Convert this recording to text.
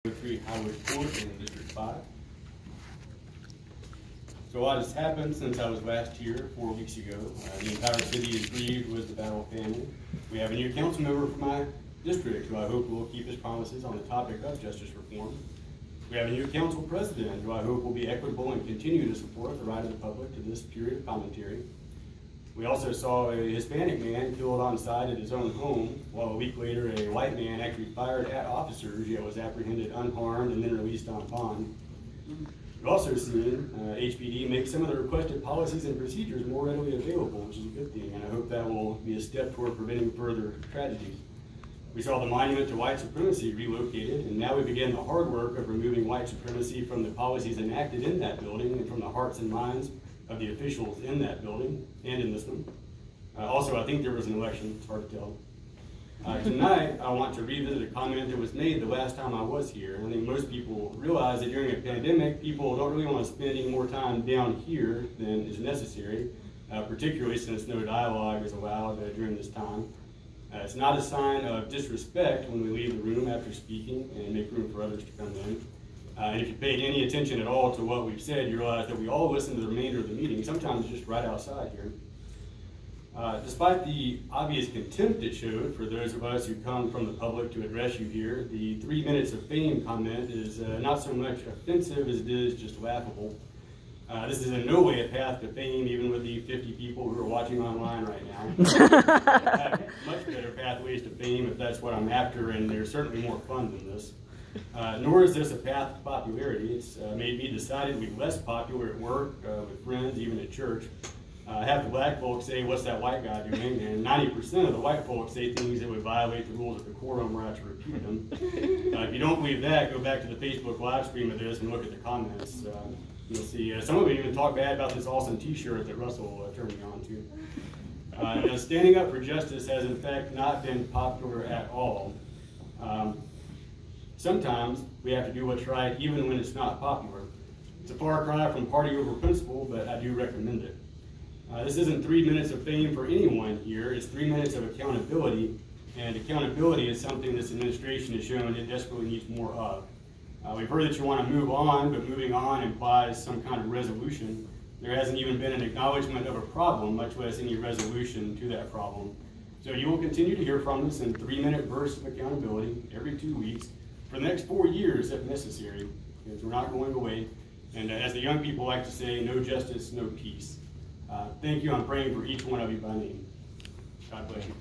3 Highway Court in District 5. So a lot has happened since I was last here 4 weeks ago. The entire city is grieved with the Battle family. We have a new council member from my district who I hope will keep his promises on the topic of justice reform. We have a new council president who I hope will be equitable and continue to support the right of the public to this period of commentary. We also saw a Hispanic man killed on site at his own home, while a week later a white man actually fired at officers, yet was apprehended unharmed and then released on bond. We've also seen HPD make some of the requested policies and procedures more readily available, which is a good thing, and I hope that will be a step toward preventing further tragedies. We saw the monument to white supremacy relocated, and now we begin the hard work of removing white supremacy from the policies enacted in that building and from the hearts and minds of the officials in that building and in this one. Also, I think there was an election, it's hard to tell. Tonight, I want to revisit a comment that was made the last time I was here. I think most people realize that during a pandemic, people don't really want to spend any more time down here than is necessary, particularly since no dialogue is allowed during this time. It's not a sign of disrespect when we leave the room after speaking and make room for others to come in. And if you paid any attention at all to what we've said, you realize that we all listen to the remainder of the meeting, sometimes just right outside here. Despite the obvious contempt it showed for those of us who come from the public to address you here, the 3 minutes of fame comment is not so much offensive as it is just laughable. This is in no way a path to fame, even with the 50 people who are watching online right now. I have much better pathways to fame if that's what I'm after, and they're certainly more fun than this. Nor is this a path to popularity. It's made me decidedly less popular at work, with friends, even at church. Half the black folks say, "What's that white guy doing?" And 90% of the white folks say things that would violate the rules of decorum were I to repeat them. If you don't believe that, go back to the Facebook live stream of this and look at the comments. You'll see some of them even talk bad about this awesome t-shirt that Russell turned me on to. Now, standing up for justice has in fact not been popular at all. Sometimes we have to do what's right even when it's not popular. It's a far cry from party over principle, but I do recommend it. This isn't 3 minutes of fame for anyone here, it's 3 minutes of accountability, and accountability is something this administration has shown it desperately needs more of. We've heard that you want to move on, but moving on implies some kind of resolution. There hasn't even been an acknowledgement of a problem, much less any resolution to that problem. So you will continue to hear from us in 3-minute bursts of accountability every 2 weeks for the next 4 years if necessary, because we're not going away. And as the young people like to say, no justice, no peace. Thank you. I'm praying for each one of you by name. God bless you.